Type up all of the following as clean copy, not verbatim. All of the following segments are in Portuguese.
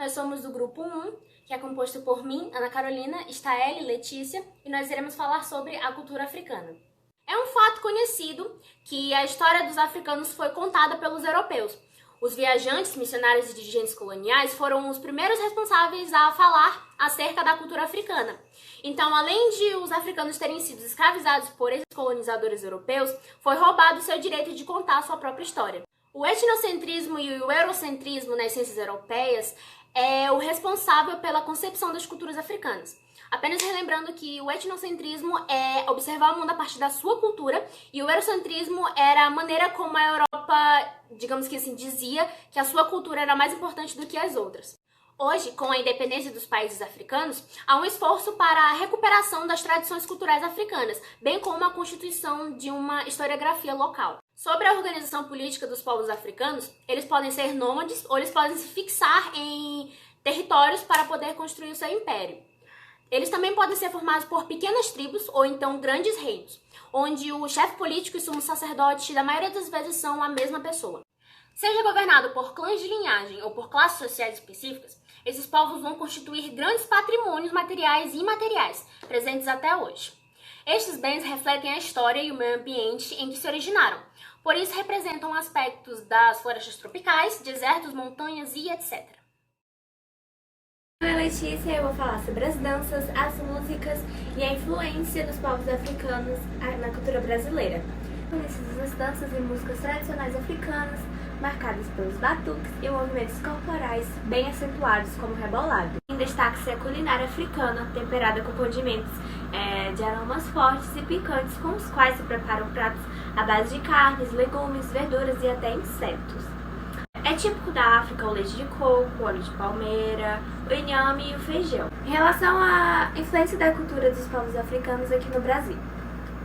Nós somos do grupo 1, que é composto por mim, Ana Carolina, Staeli, Letícia, e nós iremos falar sobre a cultura africana. É um fato conhecido que a história dos africanos foi contada pelos europeus. Os viajantes, missionários e dirigentes coloniais foram os primeiros responsáveis a falar acerca da cultura africana. Então, além de os africanos terem sido escravizados por esses colonizadores europeus, foi roubado o seu direito de contar a sua própria história. O etnocentrismo e o eurocentrismo nas ciências europeias é o responsável pela concepção das culturas africanas. Apenas relembrando que o etnocentrismo é observar o mundo a partir da sua cultura e o eurocentrismo era a maneira como a Europa, digamos que assim, dizia que a sua cultura era mais importante do que as outras. Hoje, com a independência dos países africanos, há um esforço para a recuperação das tradições culturais africanas, bem como a constituição de uma historiografia local. Sobre a organização política dos povos africanos, eles podem ser nômades ou eles podem se fixar em territórios para poder construir o seu império. Eles também podem ser formados por pequenas tribos ou então grandes reinos, onde o chefe político e sumo sacerdote, da maioria das vezes, são a mesma pessoa. Seja governado por clãs de linhagem ou por classes sociais específicas, esses povos vão constituir grandes patrimônios materiais e imateriais, presentes até hoje. Estes bens refletem a história e o meio ambiente em que se originaram, por isso representam aspectos das florestas tropicais, desertos, montanhas e etc. Meu nome é Letícia e eu vou falar sobre as danças, as músicas e a influência dos povos africanos na cultura brasileira. Conhecidas as danças e músicas tradicionais africanas, marcadas pelos batuques e movimentos corporais bem acentuados como o rebolado. Em destaque-se a culinária africana, temperada com condimentos de aromas fortes e picantes, com os quais se preparam pratos à base de carnes, legumes, verduras e até insetos. É típico da África o leite de coco, o óleo de palmeira, o inhame e o feijão. Em relação à influência da cultura dos povos africanos aqui no Brasil,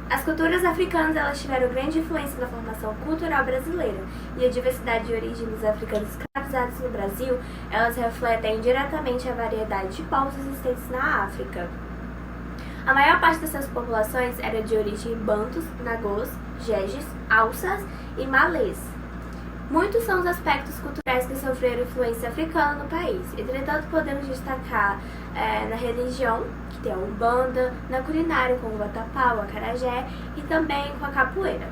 as culturas africanas elas tiveram grande influência na formação cultural brasileira e a diversidade de origem dos africanos escravizados no Brasil, elas refletem diretamente a variedade de povos existentes na África. A maior parte dessas populações era de origem bantus, nagôs, jejes, hausas e malês. Muitos são os aspectos culturais que sofreram influência africana no país. Entretanto, podemos destacar na religião, que tem a Umbanda, na culinária, com o vatapá, o acarajé e também com a capoeira.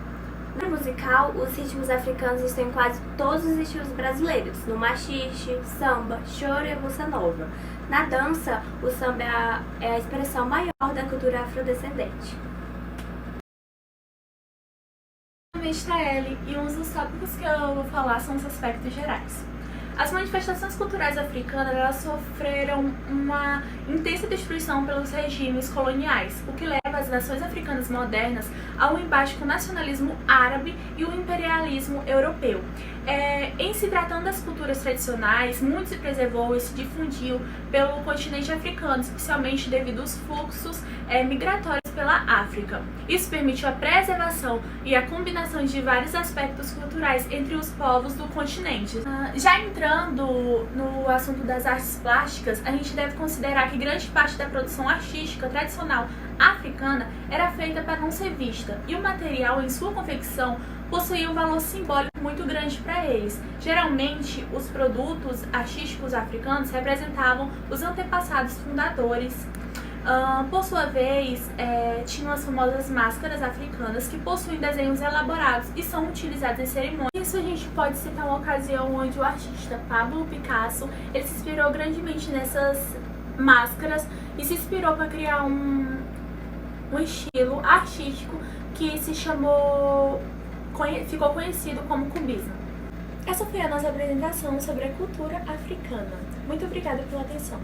Na musical, os ritmos africanos estão em quase todos os estilos brasileiros, no machixe, samba, choro e bossa nova. Na dança, o samba é a expressão maior da cultura afrodescendente. Meu nome é Staeli e um dos tópicos que eu vou falar são os aspectos gerais. As manifestações culturais africanas elas sofreram uma intensa destruição pelos regimes coloniais, o que leva as nações africanas modernas a um embate com o nacionalismo árabe e o imperialismo europeu. Em se tratando das culturas tradicionais, muito se preservou e se difundiu pelo continente africano, especialmente devido aos fluxos migratórios pela África. Isso permitiu a preservação e a combinação de vários aspectos culturais entre os povos do continente. Já entrando no assunto das artes plásticas, a gente deve considerar que grande parte da produção artística tradicional africana era feita para não ser vista, e o material em sua confecção possuía um valor simbólico muito grande para eles. Geralmente, os produtos artísticos africanos representavam os antepassados fundadores. Por sua vez, tinham as famosas máscaras africanas que possuem desenhos elaborados e são utilizadas em cerimônias. Isso a gente pode citar uma ocasião onde o artista Pablo Picasso ele se inspirou grandemente nessas máscaras e se inspirou para criar um estilo artístico que ficou conhecido como cubismo. Essa foi a nossa apresentação sobre a cultura africana. Muito obrigada pela atenção.